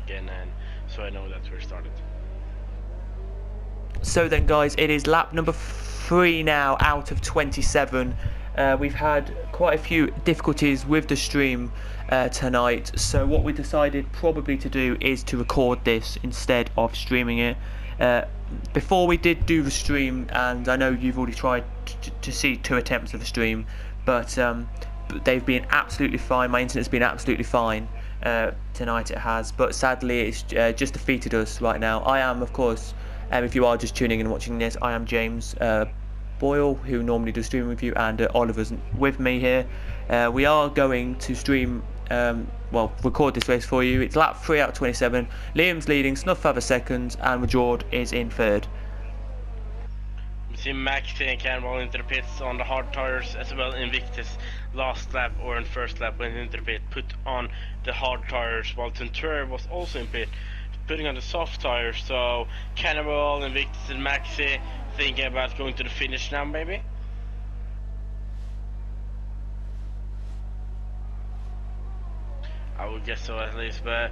again, and so I know that we're started. So then guys, it is lap number 3 now out of 27. We've had quite a few difficulties with the stream tonight, so what we decided probably to do is to record this instead of streaming it. Before we did do the stream, and I know you've already tried to see 2 attempts of the stream, but they've been absolutely fine. My internet's been absolutely fine tonight, it has, but sadly it's just defeated us right now. I am, of course, if you are just tuning in and watching this, I am James Boyle, who normally does streaming with you, and Oliver's with me here. We are going to stream, record this race for you. It's lap 3 out of 27. Liam's leading, Snuff Feather second, and Majord is in third. We see Max and Cannonball into the pits on the hard tires, as well Invictus last lap or in first lap went into the pit, put on the hard tires, while Tentura was also in pit, putting on the soft tires. So Cannonball, Invictus and Maxi thinking about going to the finish now, maybe? I would guess so, at least, but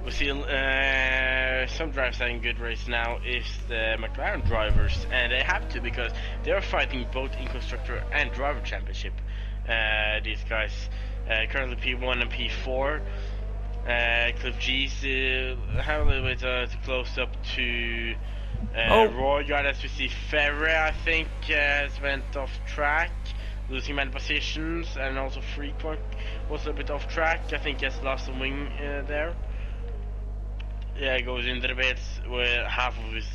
we see some drivers having good race now is the McLaren drivers, and they have to, because they are fighting both in constructor and driver championship. These guys currently P1 and P4. Cliff G's have a little bit to close up to Roy Guard, as we see Ferry, I think, has went off track, losing many positions, and also Frequent was a bit off track. I think he has lost some wing there. Yeah, goes into the bits with half of his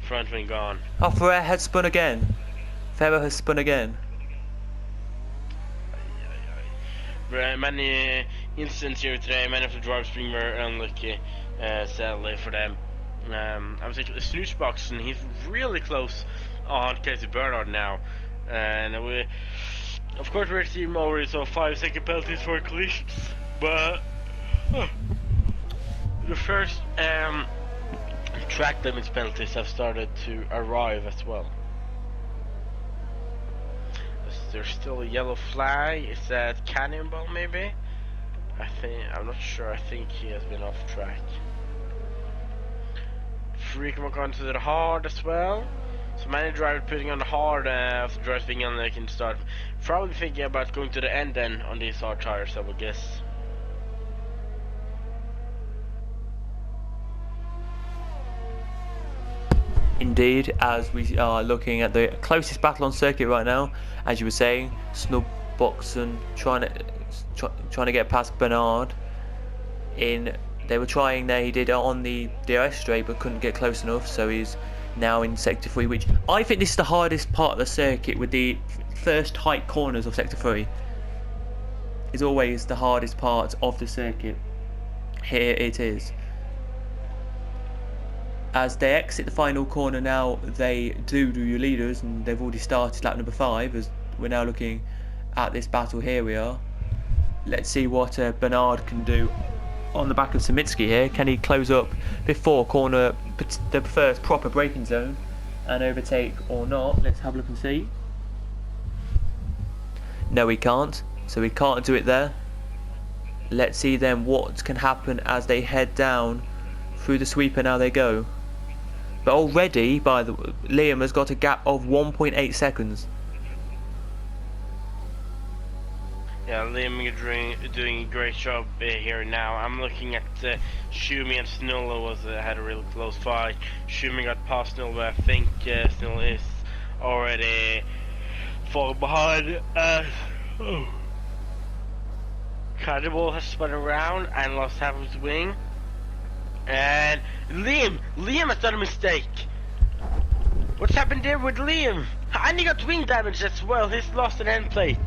front wing gone. Oh, Ferrer has spun again. Ferrer has spun again. Many incidents here today, many of the drivers being very unlucky, sadly for them. I was actually snooze box, and he's really close on Casey Bernard now. And we, of course, we're seeing already so 5-second penalties for collisions, but the first track limits penalties have started to arrive as well. There's still a yellow flag. Is that Cannonball maybe? I'm not sure. I think he has been off track. Freaking onto the hard as well. So many drivers putting on the hard after drivers being on, they can start probably thinking about going to the end then on these hard tires, I would guess. Indeed, as we are looking at the closest battle on circuit right now, as you were saying, Snub Boxon trying to get past Bernard. They were trying there. He did it on the DRS straight, but couldn't get close enough. So he's now in sector 3, which I think this is the hardest part of the circuit, with the first tight corners of sector 3. Is always the hardest part of the circuit. Here it is. As they exit the final corner now, they do your leaders, and they've already started lap number 5, as we're now looking at this battle. Here we are. Let's see what Bernard can do on the back of Samitsky here. Can he close up before corner, the first proper braking zone, and overtake or not? Let's have a look and see. No, he can't. So he can't do it there. Let's see then what can happen as they head down through the sweeper. Now they go. But already, Liam has got a gap of 1.8 seconds. Yeah, Liam doing a great job here now. I'm looking at Schumi and Snulla had a real close fight. Schumi got past Snulla, but I think Snulla is already falling behind. Cannibal has spun around and lost half of his wing. And Liam has done a mistake. What's happened there with Liam? And he got wing damage as well. He's lost an end plate.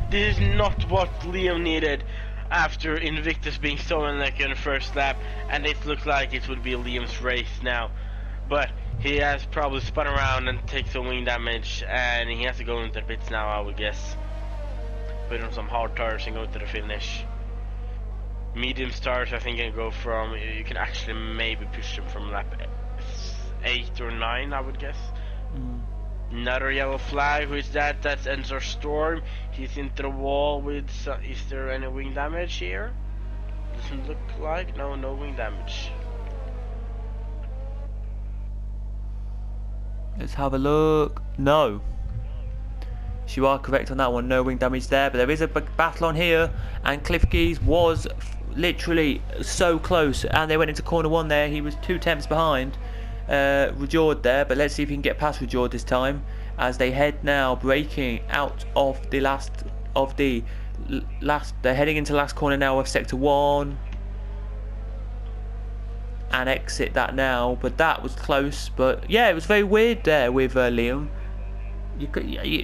This is not what Liam needed after Invictus being so unlucky on the first lap, and it looked like it would be Liam's race now. But he has probably spun around and taken some wing damage, and he has to go into the pits now, I would guess. Put on some hard tires and go to the finish. Medium tires, I think, can go from, you can actually maybe push them from lap 8 or 9, I would guess. Another yellow flag. Who is that? That's Ensor Storm. He's into the wall with, is there any wing damage here? Doesn't look like. No wing damage. Let's have a look. No. You are correct on that one. No wing damage there. But there is a battle on here. And Cliff Geese was literally so close. And they went into corner 1 there. He was 2 tenths behind Rajord there. But let's see if he can get past Rajord this time. As they head now, braking out of the last of the last. They're heading into the last corner now of sector 1. And exit that now. But that was close. But yeah, it was very weird there with Liam.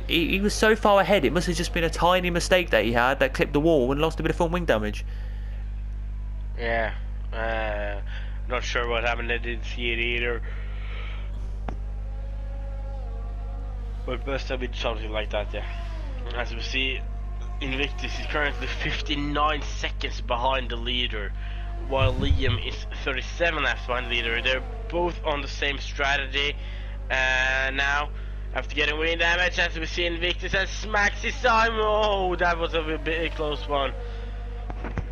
He was so far ahead, it must have just been a tiny mistake that he had that clipped the wall and lost a bit of front wing damage. Yeah, not sure what happened. I didn't see it either. But it must have been something like that, yeah. As we see, Invictus is currently 59 seconds behind the leader, while Liam is 37 laps behind the leader. They're both on the same strategy, now. After getting wing damage, as we see Invictus and smacks his time. Oh, that was a bit close one.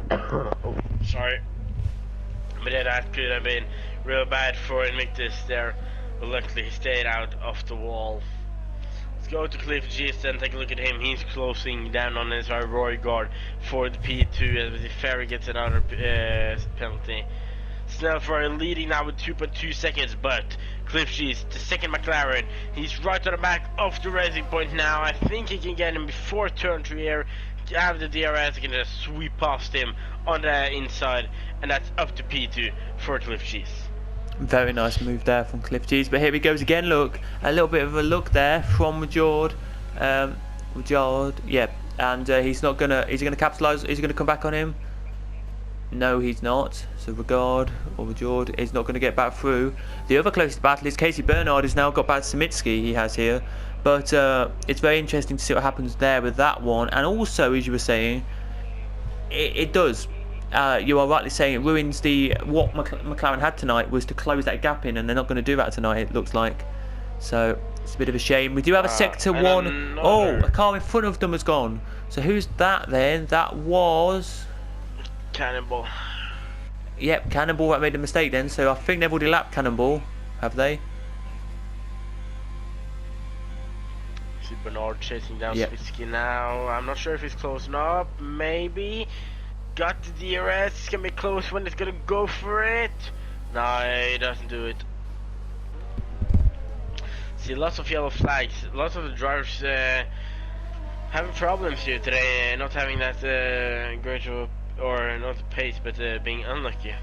Oh, sorry. But yeah, that could have been real bad for Invictus there. But luckily he stayed out of the wall. Let's go to Cliff Gist and take a look at him. He's closing down on his Roy guard for the P2 as the Ferry gets another penalty. Snell for leading now with 2.2 seconds, but Cliff G's the second McLaren. He's right on the back of the racing point now. I think he can get him before turn 3 here. Have the DRS, can just sweep past him on the inside, and that's up to P2 for Cliff G's. Very nice move there from Cliff G's, but here he goes again. Look, a little bit of a look there from Rajord. Rajord, yeah, and he's gonna capitalise. Is he gonna come back on him? No, he's not. So Rajord is not going to get back through. The other closest battle is Casey Bernard has now got back Samitsky he has here. But it's very interesting to see what happens there with that one. And also, as you were saying, it does. You are rightly saying it ruins what McLaren had tonight was to close that gap in, and they're not going to do that tonight, it looks like. So it's a bit of a shame. We do have a sector 1. Oh, a car in front of them has gone. So who's that then? That was Cannonball. Yep, Cannonball that made a mistake then, so I think they've already lapped Cannonball, have they? See Bernard chasing down Spitsky now. I'm not sure if he's closing up, maybe. Got the DRS, it's gonna be close when it's gonna go for it. No, he doesn't do it. See, lots of yellow flags. Lots of the drivers having problems here today, not having that great of or not the pace, but being unlucky.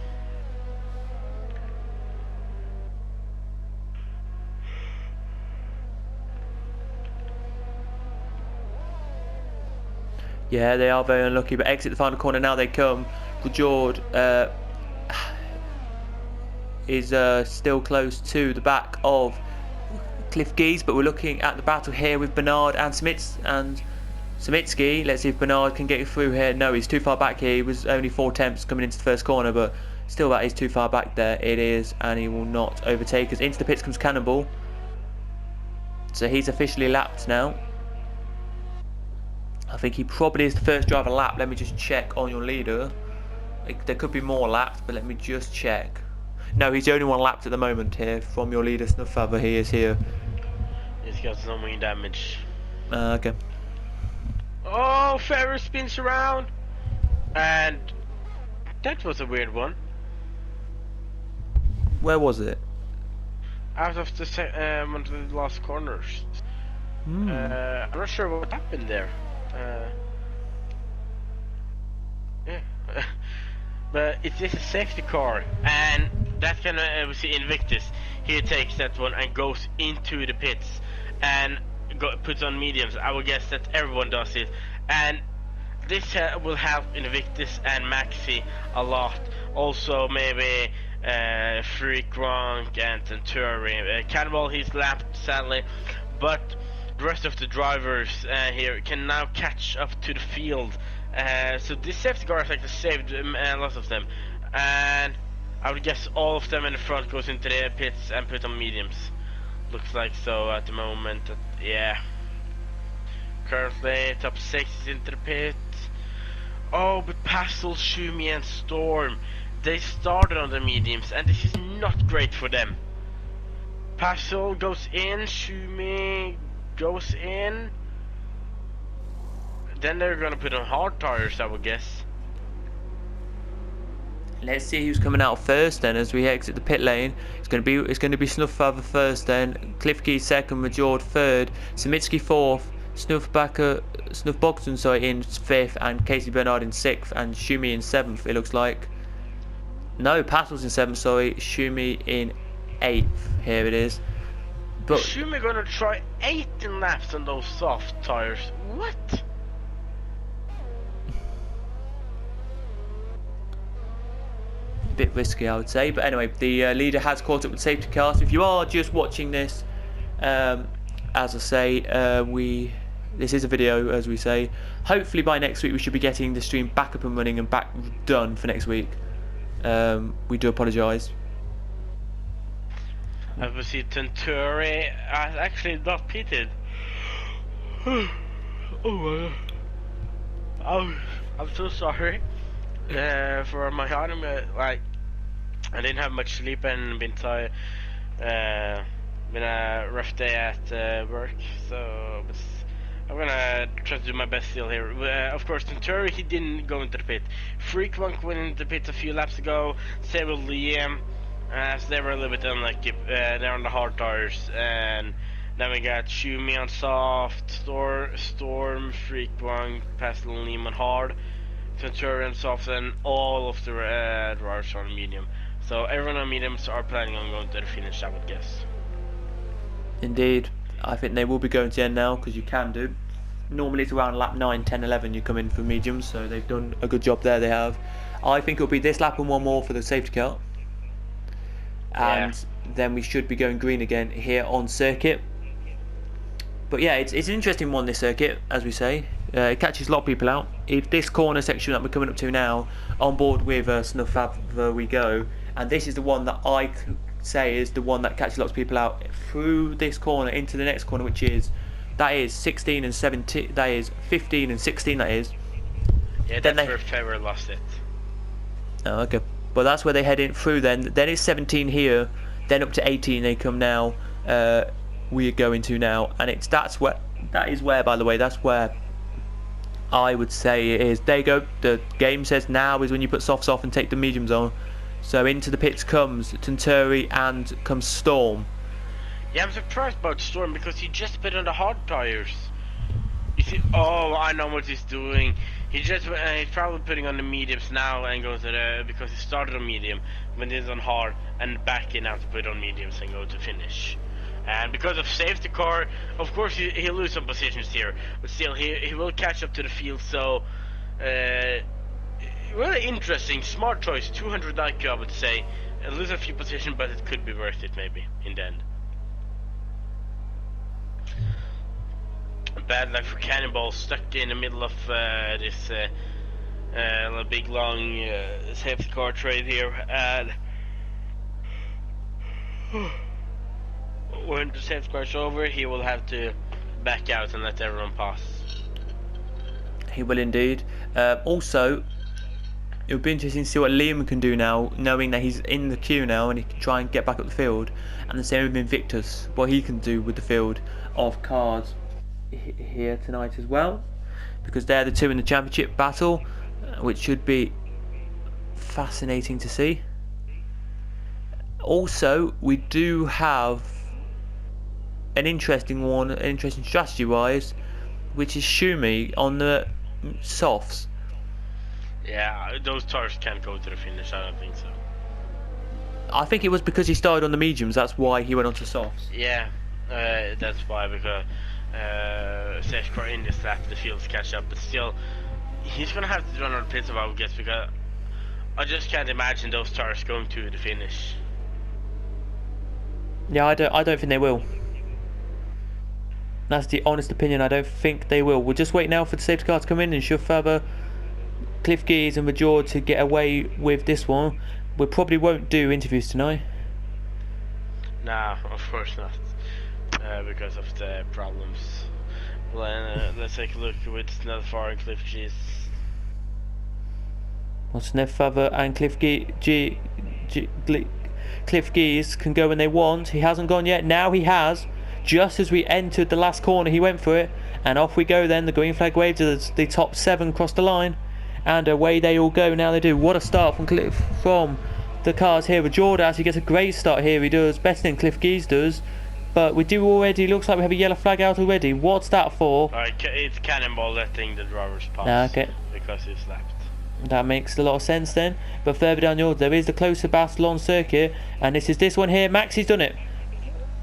Yeah, they are very unlucky, but exit the final corner now they come. Rajord is still close to the back of Cliff Geese, but we're looking at the battle here with Bernard and Samitsky. Let's see if Bernard can get through here. No, he's too far back here. He was only 4 attempts coming into the first corner, but still that is too far back there. It is, and he will not overtake us. Into the pits comes Cannonball. So he's officially lapped now. I think he probably is the first driver lapped. Let me just check on your leader. There could be more lapped, but let me just check. No, he's the only one lapped at the moment here from your leader, Snufffather. He is here. He's got some wing damage. Okay. Oh, Ferris spins around, and that was a weird one. Where was it? Out of the one of the last corners. I'm not sure what happened there. Yeah, but it's a safety car, and that's gonna we see Invictus. He takes that one and goes into the pits, and puts on mediums. I would guess that everyone does it, and this will help Invictus and Maxi a lot. Also maybe Freak, Gronk and Centuri. Cannonball, he's lapped sadly, but the rest of the drivers here can now catch up to the field. So this safety car has like saved lots of them, and I would guess all of them in the front goes into the pits and put on mediums. Looks like so at the moment. Yeah. Currently top 6 is into the pit. Oh, but Pastel, Shumi, and Storm, they started on the mediums, and this is not great for them. Pastel goes in, Shumi goes in. Then they're gonna put on hard tires, I would guess. Let's see who's coming out first then as we exit the pit lane. It's going to be Snufffather first then, Cliffkey second, Majord third, Samitsky fourth, Snuffbogson in fifth, and Casey Bernard in sixth, and Shumi in seventh. It looks like. No, Pastel's in seventh. Sorry, Shumi in eighth. Here it is. But Shumi gonna try 18 laps on those soft tires. What? bit risky, I would say, but anyway, the leader has caught up with safety cars. If you are just watching this, as I say, this is a video, as we say. Hopefully by next week we should be getting the stream back up and running and back done for next week. We do apologise. Obviously Tenturi has actually not pitted. Oh I'm so sorry for my arm. Like, I didn't have much sleep and been tired. Been a rough day at work, so but I'm gonna try to do my best still here. Of course, Tenturi, he didn't go into the pit. Freakwunk went into the pit a few laps ago. Same with Liam. So they were a little bit unlucky. They're on the hard tires, and then we got Shumi on soft, Storm, Freakwunk, Pastel, and Liam on hard, Tenturi on soft, and all of the drivers on medium. So everyone on mediums are planning on going to the finish, I would guess. Indeed, I think they will be going to the end now, because you can do. Normally it's around lap 9, 10, 11 you come in for mediums, so they've done a good job there, they have. I think it'll be this lap and one more for the safety car. And then we should be going green again here on circuit. But yeah, it's an interesting one, this circuit, as we say. It catches a lot of people out. If this corner section that we're coming up to now, on board with Snufffather we go, and this is the one that I say is the one that catches lots of people out through this corner into the next corner, which is, that is 16 and 17, that is 15 and 16, that is. Yeah, that's where Fever lost it. Oh, okay. But that's where they head in through then it's 17 here, then up to 18 they come now, we are going to now, and that is where, by the way, that's where I would say it is. There you go, the game says now is when you put softs off and take the mediums on. So into the pits comes Tenturi and comes Storm. Yeah, I'm surprised about Storm because he just put on the hard tires. You see, oh, I know what he's doing. He's probably putting on the mediums now and goes to the, because he started on medium, when he's on hard, and back in now to put on mediums and go to finish. And because of safety car, of course he'll lose some positions here, but still he will catch up to the field. So really interesting, smart choice, 200 IQ I would say. Lose a few positions, but it could be worth it maybe in the end. Bad luck for Cannonball, stuck in the middle of this big long safety car trade here, and when the safety car is over, he will have to back out and let everyone pass. He will indeed. Also, it would be interesting to see what Liam can do now, knowing that he's in the queue now and he can try and get back up the field, and the same with Invictus, what he can do with the field of cars here tonight as well, because they're the two in the championship battle, which should be fascinating to see. Also, we do have an interesting one, interesting strategy wise, which is Shumi on the softs. Yeah, those tires can't go to the finish, I don't think so. I think it was because he started on the mediums, that's why he went on to softs. Yeah, that's why, because safety car in this lap, the fields catch up, but still, he's gonna have to run on the pits, I would guess, because I just can't imagine those tires going to the finish. Yeah, I don't think they will. That's the honest opinion. I don't think they will. We'll just wait now for the safety car to come in and Schuffhaber, Cliff Gears and Major to get away with this one. We probably won't do interviews tonight. Nah, of course not. Because of the problems. Well, let's take a look with Snellfar and Cliff Gears. Well, Sneffeather and Cliff Geese can go when they want. He hasn't gone yet. Now he has. Just as we entered the last corner, he went for it. And off we go then. The green flag wave to the top 7 cross the line. And away they all go. Now they do. What a start from the cars here. With Jordas, he gets a great start here. He does better than Cliff Geese does. But we do already, looks like we have a yellow flag out already. What's that for? It's Cannonball letting the drivers pass. Okay. Because he's left. That makes a lot of sense then. But further down yours, there is the closer battle on circuit. And this is this one here. Maxi's done it.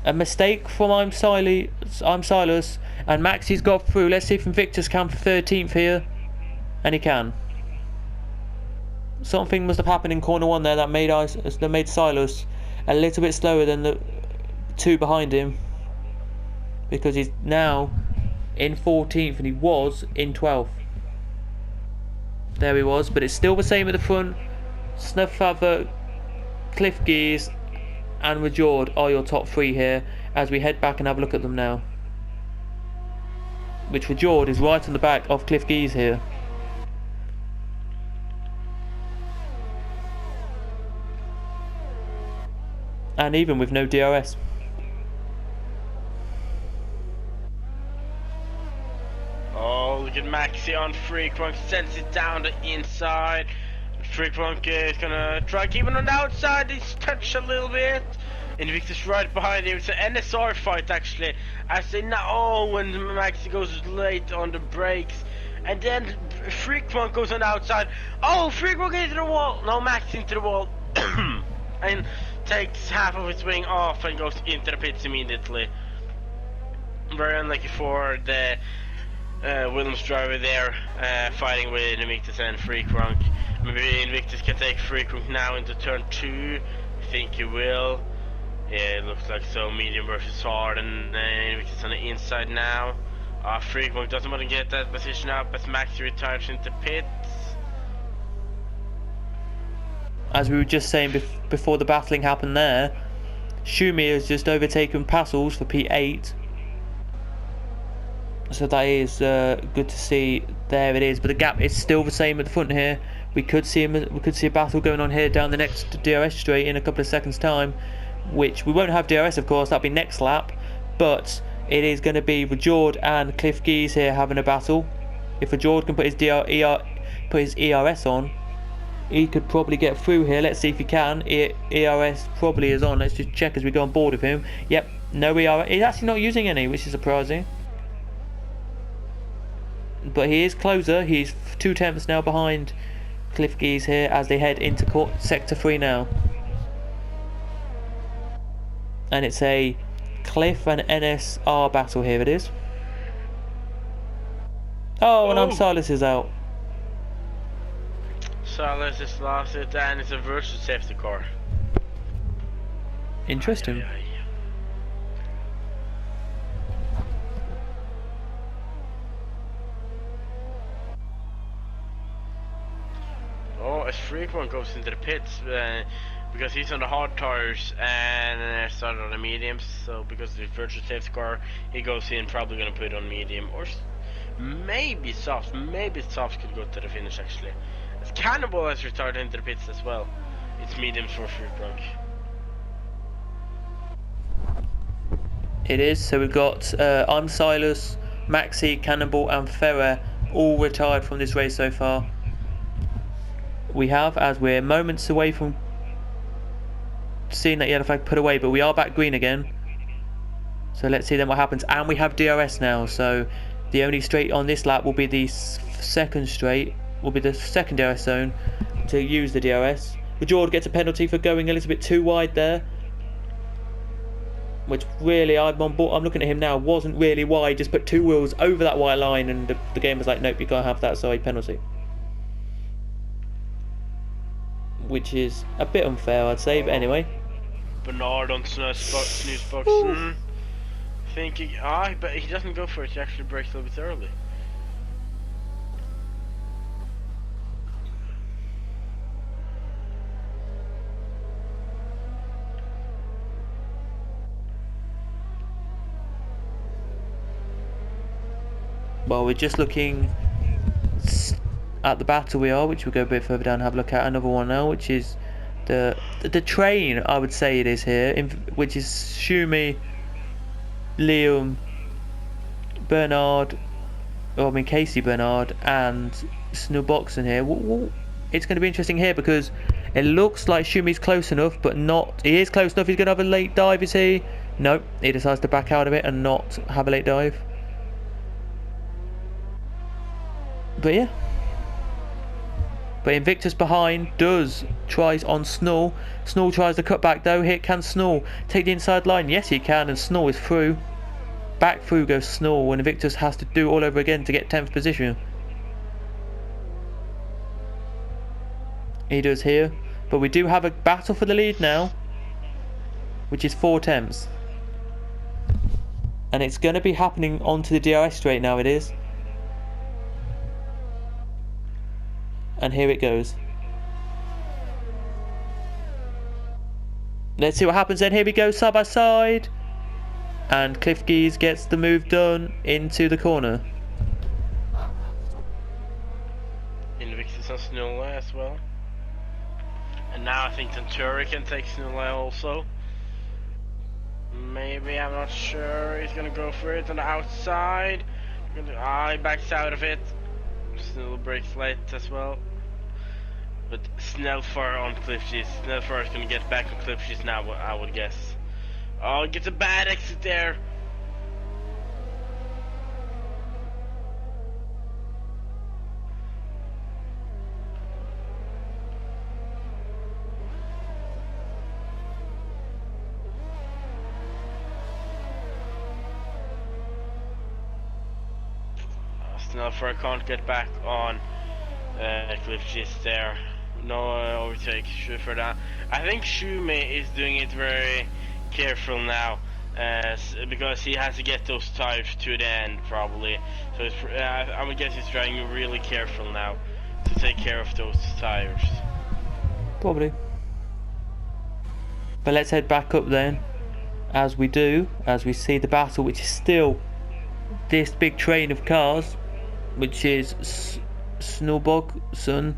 A mistake from I'm Silas. And Maxi's got through. Let's see if Invictus can for 13th here. And he can. Something must have happened in corner 1 there that made Silas a little bit slower than the 2 behind him. Because he's now in 14th and he was in 12th. There he was, but it's still the same at the front. Sneffeather, Cliff Geese and Rajord are your top 3 here as we head back and have a look at them now. Which Rajord is right on the back of Cliff Geese here. And even with no DRS. Oh, look at Maxi on Freakrunk, sends it down the inside. Freakrunk is gonna try keeping on the outside, he's touched a little bit. Invictus right behind him, it's an NSR fight actually. As they now, when Maxi goes late on the brakes. And then Freakrunk goes on the outside. Oh, Freakrunk into the wall! No, Maxi into the wall. And takes half of his wing off and goes into the pits immediately. Very unlucky for the Williams driver there, fighting with Invictus and Freakrunk. Maybe Invictus can take Freakrunk now into turn 2. I think he will. Yeah, it looks like so. Medium versus hard, and Invictus on the inside now. Freakrunk doesn't want to get that position up as Maxi retires into pits. As we were just saying before the battling happened there, Schumi has just overtaken Passels for P8. So that is good to see. There it is, but the gap is still the same at the front here. We could see a battle going on here down the next DRS straight in a couple of seconds time, which we won't have DRS of course, that'll be next lap, but it is going to be Rajord and Cliff Geese here having a battle. If Rajord can put his ERS on, he could probably get through here. Let's see if he can. ERS probably is on. Let's just check as we go on board with him. Yep, no ERS. He's actually not using any, which is surprising. But he is closer. He's 2 tenths now behind Cliff Geese here as they head into sector 3 now. And it's a Cliff and NSR battle here. It is. Oh, and Silas is out. Silas is lost it, and it's a versus safety car. Interesting. Oh, as Freakrunk goes into the pits because he's on the hard tires and started on the mediums. So because the virtual safety car, he goes in, probably gonna put it on medium or maybe soft. Maybe soft could go to the finish actually. Cannonball has retired into the pits as well. It's mediums for Freakrunk. It is. So we've got I'm Silas, Maxi, Cannonball and Ferrer all retired from this race so far. We have, as we're moments away from seeing that yellow flag put away, but we are back green again. So let's see then what happens. And we have DRS now, so the only straight on this lap will be the second straight. Will be the second DRS zone to use the DRS. Rajord gets a penalty for going a little bit too wide there, which really I'm on board. I'm looking at him now. Wasn't really wide. Just put 2 wheels over that white line, and the game was like, nope, you can't have that side penalty, which is a bit unfair, I'd say. But anyway. Bernard on snooze box. Thinking, but he doesn't go for it. He actually breaks a little bit early. Well, we're just looking at the battle we are, which we'll go a bit further down and have a look at. Another one now, which is the train, I would say it is here, which is Shumi, Liam, Bernard, or I mean Casey Bernard, and Snowboxon here. It's going to be interesting here because it looks like Shumi's close enough, but not. He is close enough. He's going to have a late dive, is he? Nope. He decides to back out of it and not have a late dive. But yeah. But Invictus behind tries on Snull. Snull tries to cut back though. Here can Snull take the inside line? Yes, he can, and Snull is through. Back through goes Snull, and Invictus has to do all over again to get 10th position. He does here, but we do have a battle for the lead now, which is 4 temps, and it's going to be happening onto the DRS straight now. It is, and here it goes. Let's see what happens then. Here we go, side by side, and Cliff Geese gets the move done into the corner. Invictus on Snulla as well. And now I think Centuri can take Snulla also. Maybe, I'm not sure. He's gonna go for it on the outside. He backs out of it. Snulla breaks late as well. But Snellfar on Cliffshees. Snellfar is gonna get back on Cliffshees now, I would guess. Oh, he gets a bad exit there. Snellfar can't get back on Cliffshees there. No overtake for that. I think Shumi is doing it very careful now, because he has to get those tires to the end probably. So it's, I would guess he's trying really careful now to take care of those tires. Probably. But let's head back up then, as we see the battle, which is still this big train of cars, which is Snowbogson,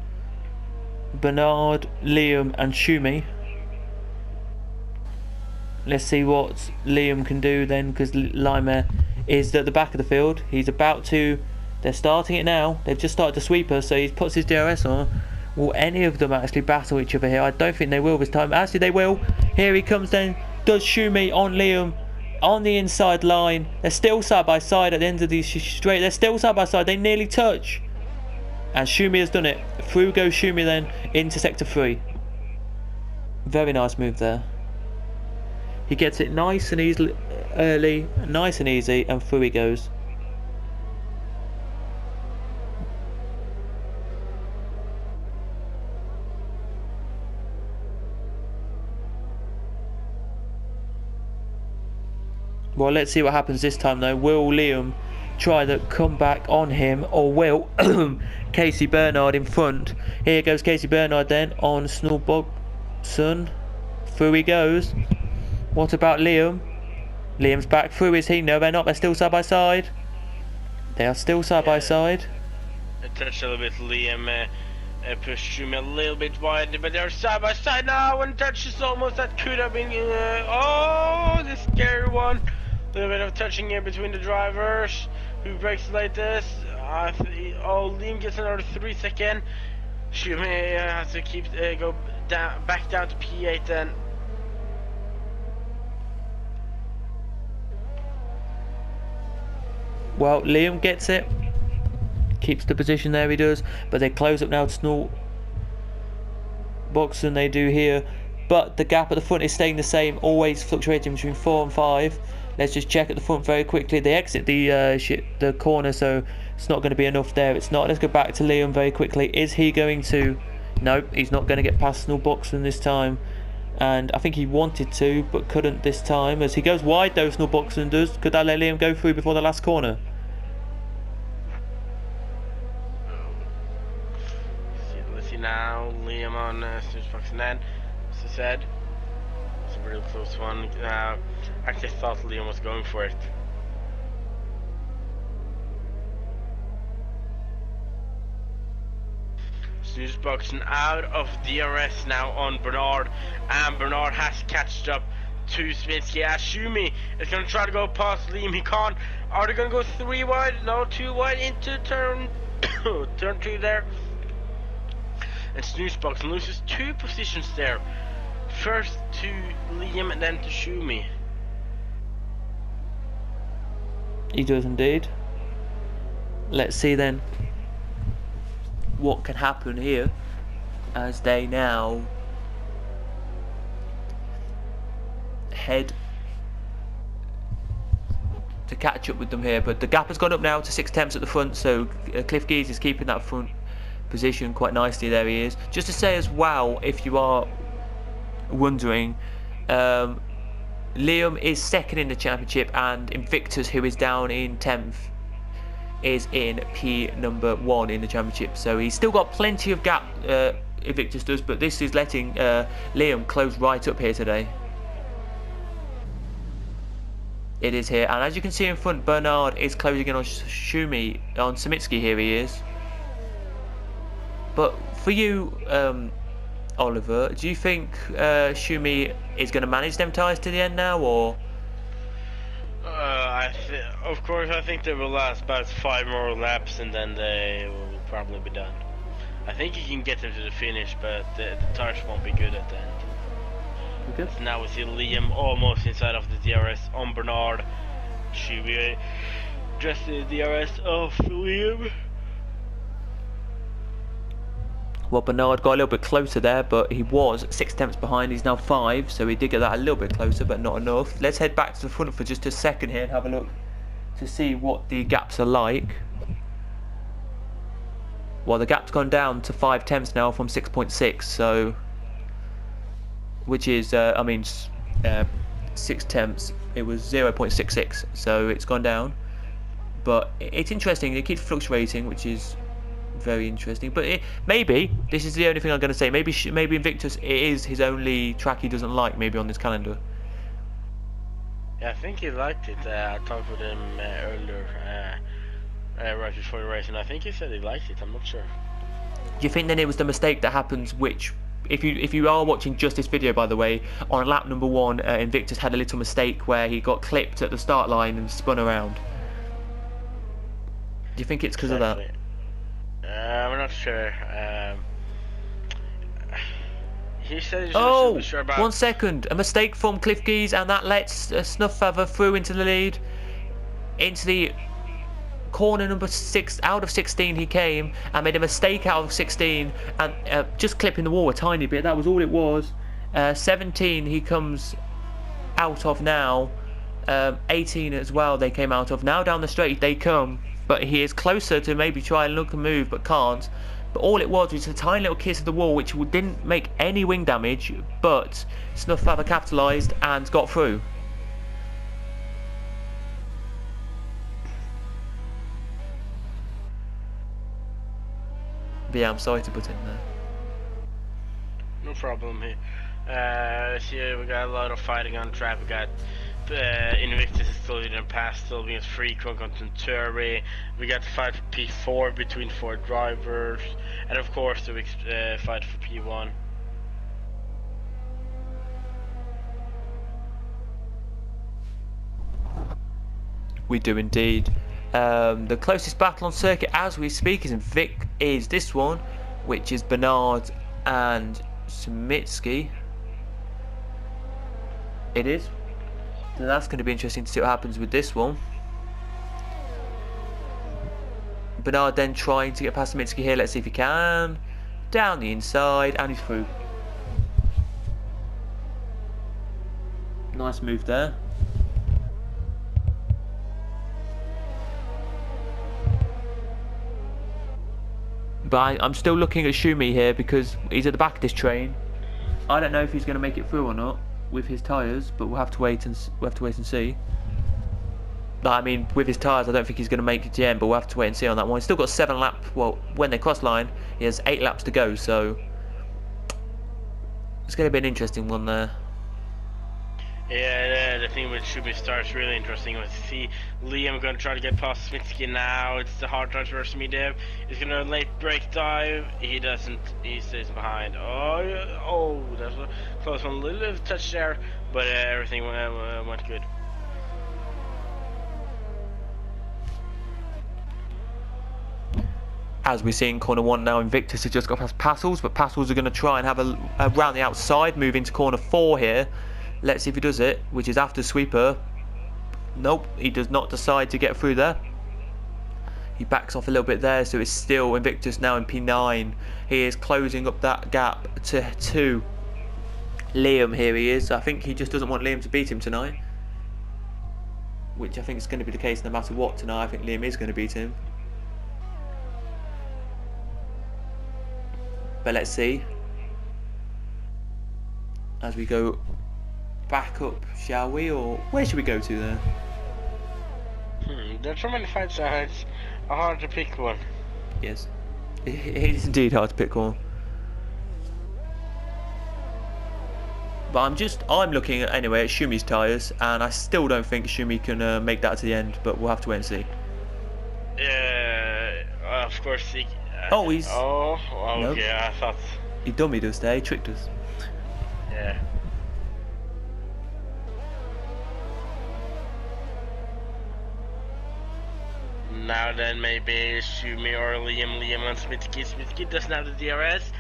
Bernard, Liam and Shumi. Let's see what Liam can do then, because Lima is at the back of the field. He's about to, they're starting it now. They've just started to sweep us, so he puts his DRS on. Will any of them actually battle each other here? I don't think they will this time. Actually they will. Here he comes then. Does Shumi on Liam on the inside line. They're still side by side at the end of the straight. They're still side by side. They nearly touch. And Shumi has done it. Through goes Shumi then into sector 3. Very nice move there. He gets it nice and easily, early, nice and easy, and through he goes. Well, let's see what happens this time though. Will Liam try to come back on him, or will Casey Bernard in front? Here goes Casey Bernard then on Snowbogson. Through he goes. What about Liam? Liam's back through, is he? No, they're not. They're still side by side. They are still side by side. I touched a little bit. Liam pushed Shumi a little bit wide, but they're side by side now. And touches almost. That could have been. Oh, the scary one. A little bit of touching here between the drivers. Who breaks like this? Liam gets another 3 seconds. Shumi has to keep go down, back down to P8 then. Well, Liam gets it. Keeps the position there, he does. But they close up now to Snort Boxon, they do here. But the gap at the front is staying the same, always fluctuating between 4 and 5. Let's just check at the front very quickly. They exit the corner, so it's not going to be enough there. It's not. Let's go back to Liam very quickly. Is he going to? Nope, he's not going to get past Snort Boxon this time. And I think he wanted to, but couldn't this time. As he goes wide though, Snort Boxon does. Could that let Liam go through before the last corner? Let's see now, Liam on Snort Boxon then, as I said. It's a real close one. I actually thought Liam was going for it. Snooze boxing out of DRS now on Bernard, and Bernard has catched up to Sminsky. Ashumi is going to try to go past Liam. He can't. Are they going to go 3 wide? No, 2 wide into turn turn 2 there. And Snooze boxing loses 2 positions there. First to Liam and then to Shumi. He does indeed. Let's see then what can happen here as they now head to catch up with them here. But the gap has gone up now to 6 tenths at the front, so Cliff Geese is keeping that front position quite nicely. There he is. Just to say as well, if you are wondering, Liam is second in the championship, and Invictus, who is down in 10th, is in P number 1 in the championship. So he's still got plenty of gap, Invictus does, but this is letting Liam close right up here today. It is here, and as you can see in front, Bernard is closing in on Shumi, on Samitsky. Here he is. But for you, Oliver, do you think Shumi is going to manage them tyres to the end now, or? Of course, I think they will last about 5 more laps, and then they will probably be done. I think he can get them to the finish, but the tires won't be good at the end. Okay. So now we see Liam almost inside of the DRS on Bernard. Shumi just the DRS of Liam. Well, Bernard got a little bit closer there, but he was 6 tenths behind. He's now 5, so he did get that a little bit closer, but not enough. Let's head back to the front for just a second here and have a look to see what the gaps are like. Well, the gap's gone down to 5 tenths now from 6.6, so which is, 6 tenths. It was 0.66, so it's gone down. But it's interesting. It keeps fluctuating, which is very interesting. But maybe this is the only thing I'm going to say. Maybe Invictus is his only track he doesn't like. Maybe on this calendar. Yeah, I think he liked it. I talked with him earlier, right before the race, and I think he said he liked it. I'm not sure. Do you think then it was the mistake that happens? Which, if you are watching just this video, by the way, on lap number 1, Invictus had a little mistake where he got clipped at the start line and spun around. Do you think it's because of that? I'm not sure. He said he's not sure about. 1 second. A mistake from Cliff Geese, and that lets Snufffather through into the lead. Into the corner number 6. Out of 16 he came and made a mistake out of 16 and just clipping the wall a tiny bit. That was all it was. 17 he comes out of now. 18 as well they came out of. Now down the straight they come. But he is closer to maybe try and look and move, but can't. But all it was a tiny little kiss of the wall, which didn't make any wing damage, but Snufffather capitalised and got through. But yeah, I'm sorry to put it in there. No problem here. See, we got a lot of fighting on track. We got Invictus is still in the past, still being free Crunk on Turi. We got the fight for P4 between 4 drivers, and of course the fight for P1. We do indeed. The closest battle on circuit as we speak is this one, which is Bernard and Smitsky. It is. So that's going to be interesting to see what happens with this one. Bernard then trying to get past Smitsky here. Let's see if he can. Down the inside, and he's through. Nice move there. But I'm still looking at Shumi here because he's at the back of this train. I don't know if he's going to make it through or not with his tyres, but we'll have to wait and see. I mean, with his tyres, I don't think he's going to make it to the end, but we'll have to wait and see on that one. He's still got 7 laps. Well, when they cross line, he has 8 laps to go, so it's going to be an interesting one there. Yeah, the thing with Schumacher starts really interesting. We see Liam going to try to get past Smitsky now. It's the hard touch versus Mediv. He's going to late break dive. He doesn't. He stays behind. Oh, that was a close one. A little bit of touch there, but everything went good. As we see in corner 1 now, Invictus has just got past Passels, but Passels are going to try and have a round the outside, move into corner 4 here. Let's see if he does it, which is after sweeper. Nope, he does not decide to get through there. He backs off a little bit there, so it's still Invictus now in P9. He is closing up that gap to 2. Liam, here he is. I think he just doesn't want Liam to beat him tonight, which I think is going to be the case no matter what tonight. I think Liam is going to beat him. But let's see. As we go back up, shall we? Or where should we go to there? There's so many fight sides. Hard to pick one. Yes. It is indeed hard to pick one. But I'm looking at, anyway, at Shumi's tyres, and I still don't think Shumi can make that to the end, but we'll have to wait and see. Of course he... Oh, he's... Oh, nope. Yeah, I thought... He dummied us there, he tricked us. Yeah. Now then, maybe Shumi or Liam. Liam on Smitsky. Smitsky doesn't have the DRS.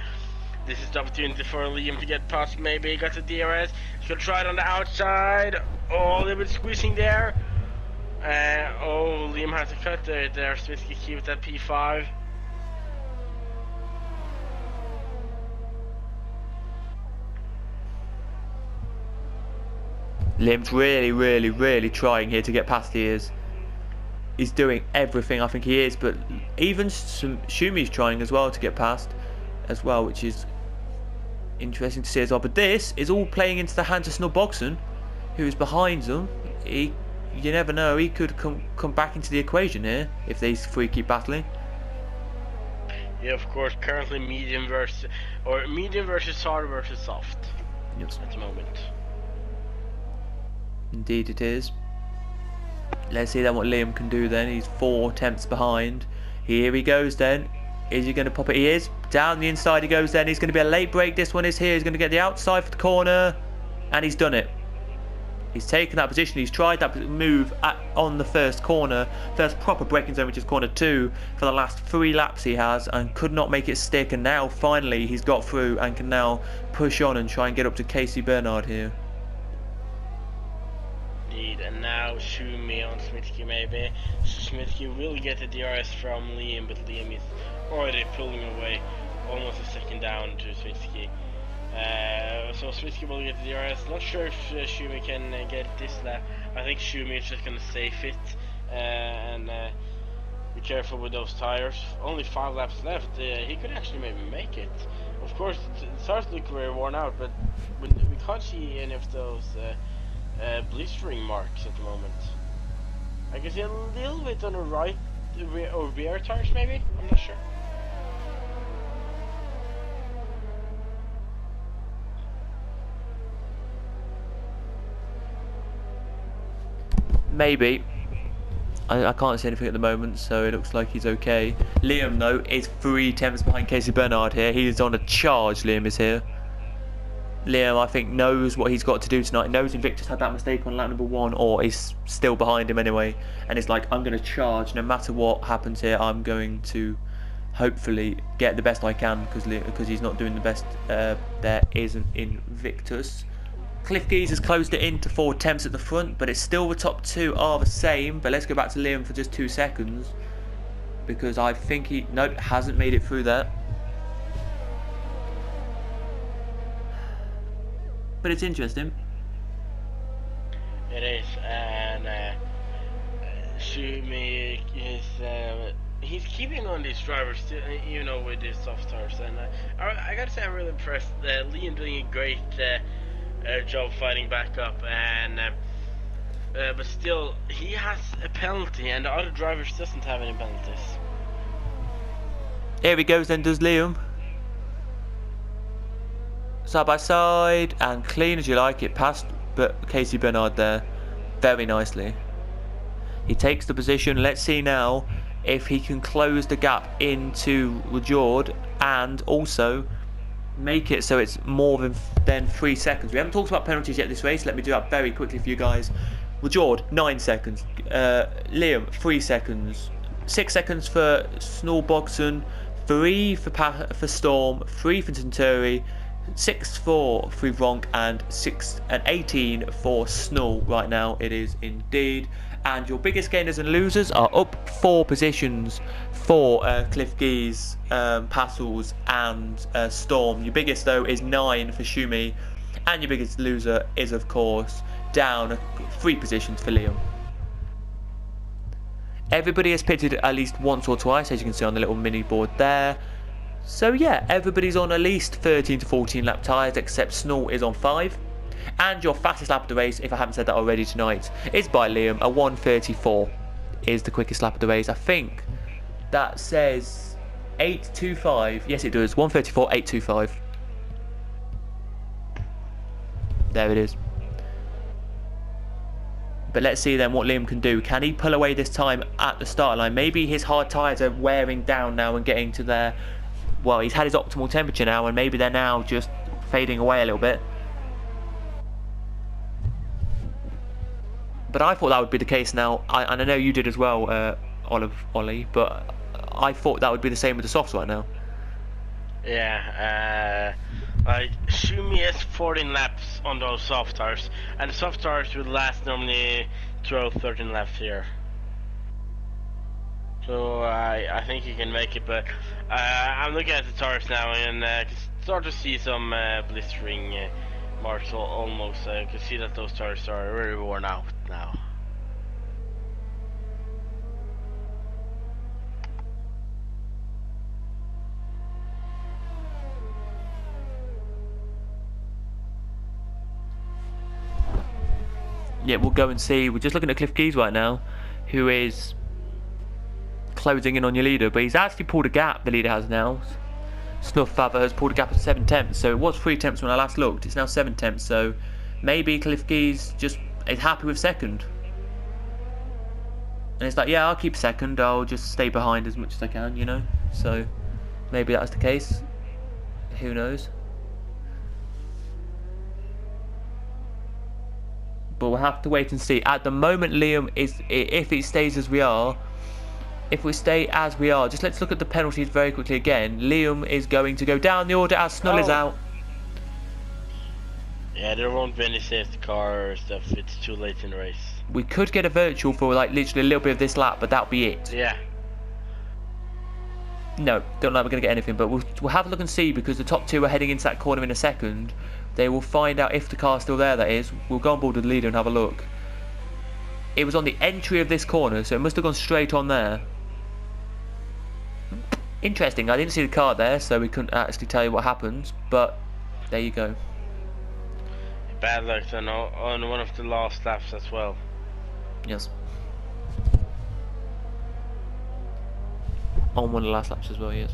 This is the opportunity for Liam to get past. Maybe he got the DRS. He's gonna try it on the outside. Oh, a little bit squeezing there. Oh, Liam has a cut there. Smitsky key with that P5. Liam's really trying here to get past the ears. He's doing everything, I think he is, but even Shumi's trying as well to get past as well, which is interesting to see as well. But this is all playing into the hands of Snubboxen, who is behind them. You never know, he could come back into the equation here if these three keep battling. Yeah, of course, currently medium versus hard versus soft. Yes. At the moment. Indeed it is. Let's see then what Liam can do then. He's 4 attempts behind. Here he goes then. Is he going to pop it? He is. Down the inside he goes then. He's going to be a late break. This one is here. He's going to get the outside for the corner. And he's done it. He's taken that position. He's tried that move on the first corner. First proper braking zone, which is corner 2. For the last 3 laps he has. And could not make it stick. And now finally he's got through and can now push on and try and get up to Casey Bernard here. And now Shumi on Smitsky maybe. So Smitsky will get the DRS from Liam, but Liam is already pulling away, almost a second down to Smitsky. So Smitsky will get the DRS. Not sure if Shumi can get this lap. I think Shumi is just gonna safe it and be careful with those tires. Only 5 laps left. He could actually maybe make it. Of course, it starts to look very worn out, but we can't see any of those blistering marks at the moment. I can see a little bit on the right or rear tires maybe, I'm not sure. Maybe. I can't see anything at the moment, so it looks like he's okay. Liam though is 3 attempts behind Casey Bernard here. He is on a charge, Liam is here. Liam, I think, knows what he's got to do tonight. He knows Invictus had that mistake on lap number 1, or is still behind him anyway. And it's like, I'm going to charge. No matter what happens here, I'm going to hopefully get the best I can, because he's not doing the best there isn't Invictus. Cliff Geese has closed it in to 4 attempts at the front, but it's still the top 2 are the same. But let's go back to Liam for just 2 seconds, because I think he hasn't made it through there. But it's interesting. It is, and Shumi is he's keeping on these drivers, you know, with these soft tires. And I gotta say, I'm really impressed. Liam doing a great job fighting back up, and but still, he has a penalty, and the other drivers doesn't have any penalties. Here he goes then, does Liam. Side by side and clean as you like it, past but Casey Bernard there very nicely. He takes the position. Let's see now if he can close the gap into Rajord and also make it so it's more than 3 seconds. We haven't talked about penalties yet this race. Let me do that very quickly for you guys. Rajord, 9 seconds. Liam, 3 seconds. 6 seconds for Snorrbogson, 3 for Storm, 3 for Centauri, 6 for Frivronk, and 18 for Snull. Right now it is indeed. And your biggest gainers and losers are up 4 positions for Cliff Geese, Passels and Storm. Your biggest though is 9 for Shumi, and your biggest loser is of course down 3 positions for Liam. Everybody has pitted at least once or twice, as you can see on the little mini board there. So yeah, everybody's on at least 13 to 14 lap tyres, except Snull is on 5. And your fastest lap of the race, if I haven't said that already tonight, is by Liam. A 1:34 is the quickest lap of the race. I think that says 8:25. Yes, it does. 1:34, 8:25. There it is. But let's see then what Liam can do. Can he pull away this time at the start line? Maybe his hard tyres are wearing down now and getting to their... Well, he's had his optimal temperature now, and maybe they're now just fading away a little bit. But I thought that would be the case now, and I know you did as well, Ollie, but I thought that would be the same with the softs right now. Yeah, like Shumi has 14 laps on those soft tires, and the soft tires will last normally 12-13 laps here. So I think he can make it, but I'm looking at the tires now and can start to see some blistering marks almost. I can see that those tires are very worn out now. Yeah, we'll go and see. We're just looking at Cliff Keys right now, who is closing in on your leader, but he's actually pulled a gap, the leader has now. Snuff Father has pulled a gap of 7 tenths, so it was 3 tenths when I last looked. It's now 7 tenths, so maybe Cliff Keys just is happy with second. And it's like, yeah, I'll keep second, I'll just stay behind as much as I can, you know? So maybe that's the case. Who knows? But we'll have to wait and see. At the moment, Liam is, if it stays as we are, if we stay as we are, just let's look at the penalties very quickly again. Liam is going to go down the order as Snull is out. Yeah, there won't be any safety car or stuff. It's too late in the race. We could get a virtual for like literally a little bit of this lap, but that'll be it. Yeah. No, don't know we're going to get anything, but we'll have a look and see, because the top 2 are heading into that corner in a second. They will find out if the car's still there, that is. We'll go on board with the leader and have a look. It was on the entry of this corner, so it must have gone straight on there. Interesting, I didn't see the car there, so we couldn't actually tell you what happens, but there you go. Bad luck on one of the last laps as well. Yes. On one of the last laps as well, yes.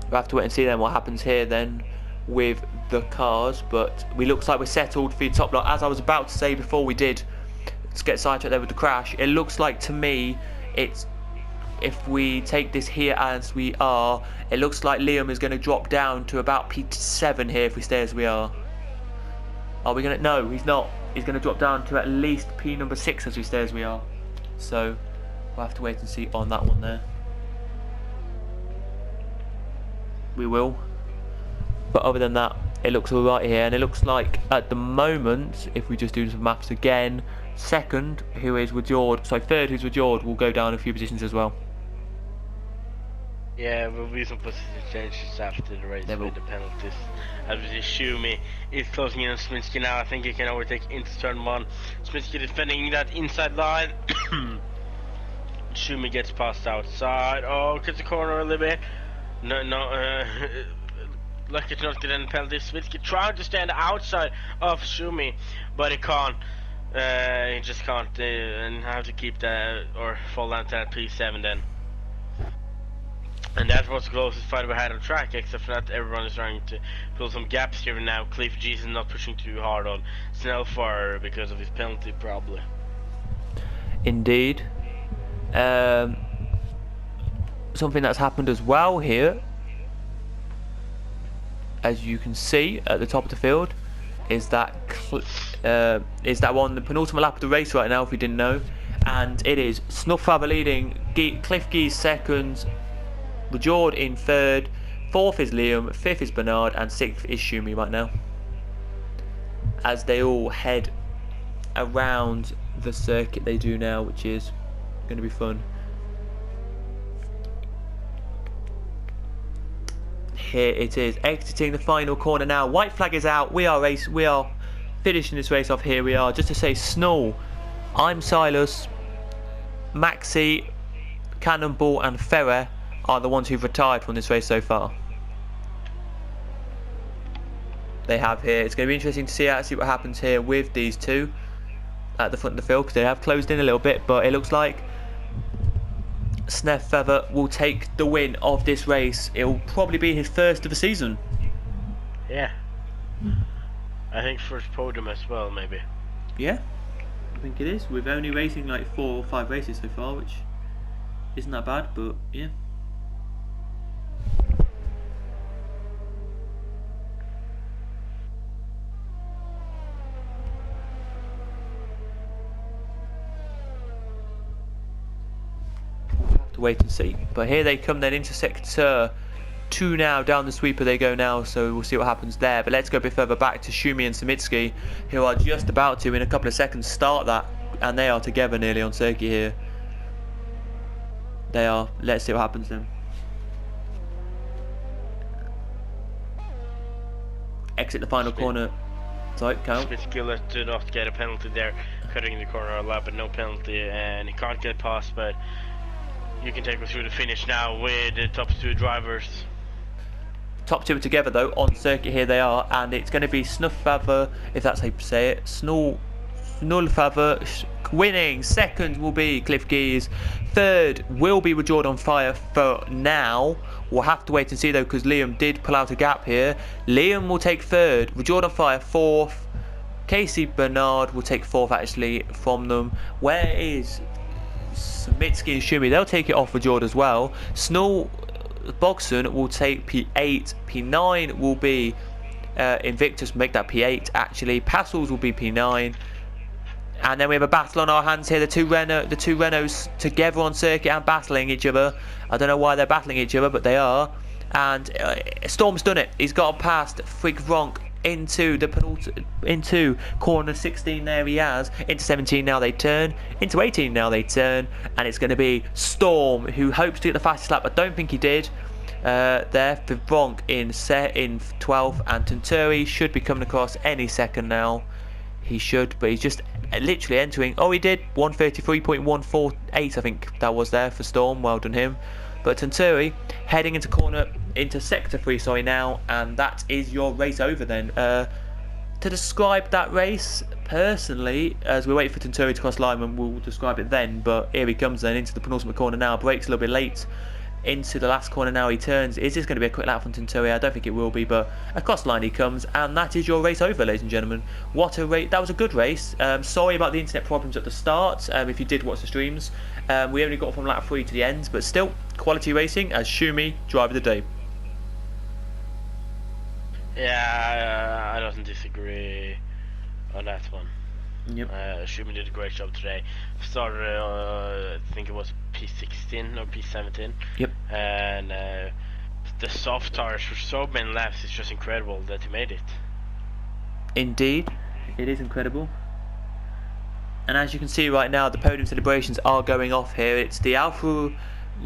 We'll have to wait and see then what happens here then with the cars, but we looks like we're settled for your top lot. As I was about to say before we did get sidetracked there with the crash, it looks like to me it's, if we take this here as we are, it looks like Liam is going to drop down to about P7 here if we stay as we are. Are we going to? No, he's not. He's going to drop down to at least P number 6 as we stay as we are. So we'll have to wait and see on that one there. We will. But other than that, it looks alright here, and it looks like at the moment, if we just do some maps again, second, who is Rajord, sorry, third, who's Rajord, will go down a few positions as well. Yeah, there will be some position changes after the race with the penalties. As we see, Shumi is closing in on Sminsky now. I think he can overtake into turn 1. Sminsky defending that inside line. Shumi gets passed outside. Oh, gets the corner a little bit. No, lucky to not get any penalties. Svitsky trying to stand outside of Schumi, but he can't. He just can't, and have to keep that or fall down to that P7 then. And that was the closest fight we had on track, except for that everyone is trying to fill some gaps here now. Cliff G is not pushing too hard on Snellfire because of his penalty, probably. Indeed. Something that's happened as well here, as you can see at the top of the field, is that we're on the penultimate lap of the race right now, if you didn't know, and it is Snufffather leading, Cliff Geese second, Rajord in third, fourth is Liam, fifth is Bernard, and sixth is Schumi right now, as they all head around the circuit they do now, which is going to be fun. Here it is, exiting the final corner now. White flag is out. We are finishing this race off. Here we are. Just to say, Snull, I'm Silas, Maxi, Cannonball, and Ferrer are the ones who've retired from this race so far. They have here. It's going to be interesting to see what happens here with these two at the front of the field, because they have closed in a little bit, but it looks like Sneffeather will take the win of this race. It will probably be his first of the season. Yeah. I think first podium as well, maybe. Yeah, I think it is. We're only racing like 4 or 5 races so far, which isn't that bad, but yeah. To wait and see, but here they come then into sector 2 now. Down the sweeper they go now, so we'll see what happens there. But let's go a bit further back to Schumi and Samitsky, who are just about to in a couple of seconds start that, and they are together nearly on circuit here. They are. Let's see what happens then. Exit the final corner. Sorry, Kyle. Smith-Gillett did not get a penalty there, cutting in the corner a lap, but no penalty, and he can't get past, but you can take us through the finish now with the top 2 drivers. Top 2 are together though on circuit. Here they are, and it's going to be Snufffather, if that's how you say it. Snullfather winning. Second will be Cliff Geese. Third will be Rajord on fire for now. We'll have to wait and see though, because Liam did pull out a gap here. Liam will take third. Rajord on fire fourth. Casey Bernard will take fourth actually from them. Where is Samitsky and Schumi? They'll take it off for Jord as well. Snull Bogson will take P8. P9 will be Invictus, make that P8 actually. Passels will be P9. And then we have a battle on our hands here. The two Renaults together on circuit and battling each other. I don't know why they're battling each other, but they are. And Storm's done it. He's got past Frig Ronk into corner 16. There he has. Into 17 now they turn. Into 18 now they turn. And it's going to be Storm, who hopes to get the fastest lap. I don't think he did. There for Ronk in 12th, and Tunturi should be coming across any second now. He should, but he's just literally entering. Oh, he did 133.148, I think that was there for Storm. Well done him. But Tunturi heading into sector 3, sorry, now, and that is your race over then. To describe that race personally, as we wait for Tunturi to cross line, and we'll describe it then. But here he comes then into the penultimate corner now. Brakes a little bit late into the last corner now. He turns. Is this going to be a quick lap from Tunturi? I don't think it will be, but across line he comes, and that is your race over, ladies and gentlemen. What a race! That was a good race. Sorry about the internet problems at the start. If you did watch the streams, we only got from lap 3 to the end, but still quality racing as Schumi driver of the day. Yeah, I don't disagree on that one. Yep. Schumi did a great job today. Started, I think it was P16 or P17. Yep. And the soft tires for so many laps, it's just incredible that he made it. Indeed, it is incredible. And as you can see right now, the podium celebrations are going off here. It's the Alfa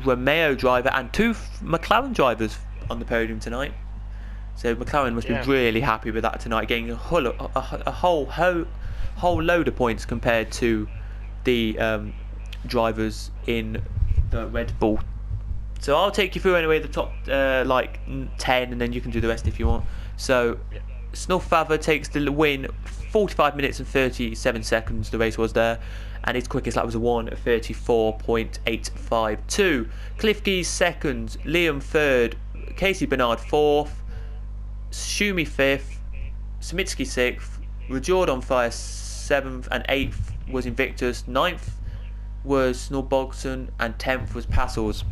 Romeo driver and 2 McLaren drivers on the podium tonight. So McLaren must be really happy with that tonight, getting a whole load of points compared to the drivers in the Red Bull So I'll take you through anyway the top like 10, and then you can do the rest if you want. So Snufffather takes the win, 45 minutes and 37 seconds the race was there, and his quickest lap was a 1:34.852. Cliffkey's second, Liam third, Casey Bernard fourth, Schumi fifth, Smitsky sixth, Rajord on fire seventh, and eighth was Invictus, ninth was Snorbogson, and 10th was Passels.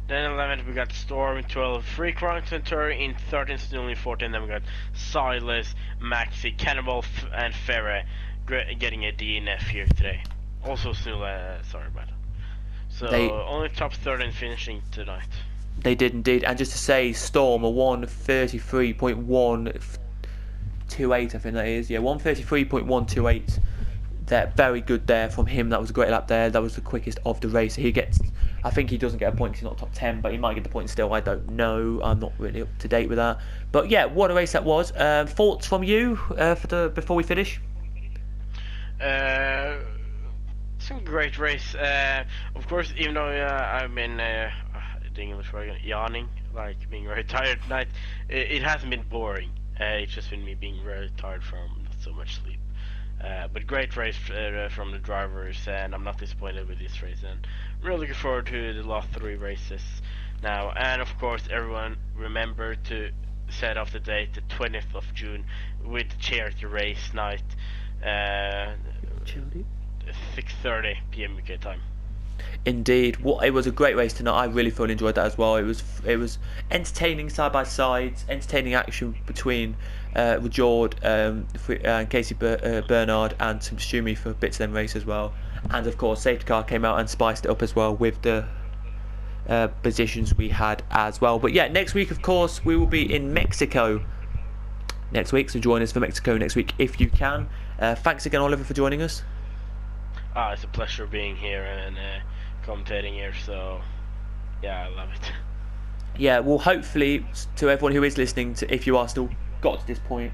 Then 11th we got Storm, 12th Freak Rank Centauri, in 13th Snooly, 14th then we got Silas, Maxi, Cannibal and Ferre getting a DNF here today. Also Snoola, sorry about that. So only top 13 finishing tonight. They did indeed, and just to say, Storm a 1:33.128, I think that is. Yeah, 1:33.128. That very good there from him. That was a great lap there. That was the quickest of the race. He gets, I think he doesn't get a point because he's not top 10, but he might get the point still. I don't know. I'm not really up to date with that. But yeah, what a race that was. Thoughts from you before we finish? It's a great race. Of course, even though I've been the English word, yawning, like being very tired tonight, it hasn't been boring. It's just been me being very tired from not so much sleep. But great race from the drivers, and I'm not disappointed with this race, and I'm really looking forward to the last 3 races now. And of course, everyone remember to set off the date, the 20th of June, with the charity race night, 6:30 p.m. UK time. Indeed, it was a great race tonight. I really thoroughly enjoyed that as well. It was entertaining side by sides, entertaining action between Rajord, Casey Bernard, and some Schumi for bits of them race as well. And of course, safety car came out and spiced it up as well with the positions we had as well. But yeah, next week, of course, we will be in Mexico next week. So join us for Mexico next week if you can. Thanks again, Oliver, for joining us. It's a pleasure being here and commentating here, so yeah, I love it. Yeah, well, hopefully, to everyone who is listening, if you are still got to this point,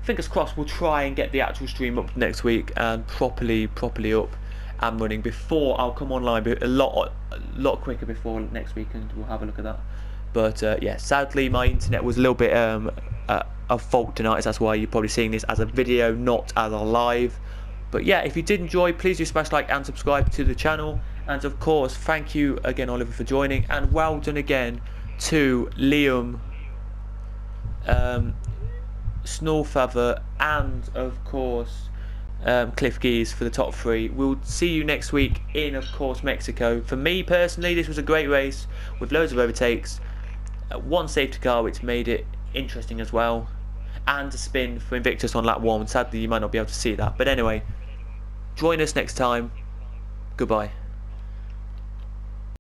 fingers crossed, we'll try and get the actual stream up next week and properly up and running before I'll come online, but a lot quicker before next week, and we'll have a look at that. But yeah, sadly, my internet was a little bit of fault tonight, so that's why you're probably seeing this as a video, not as a live. But yeah, if you did enjoy, please do smash like and subscribe to the channel. And of course, thank you again, Oliver, for joining. And well done again to Liam, Snufffather, and of course Cliff Geese for the top 3. We'll see you next week in, of course, Mexico. For me personally, this was a great race with loads of overtakes, 1 safety car which made it interesting as well, and a spin for Invictus on lap 1. Sadly, you might not be able to see that, but anyway, join us next time. Goodbye.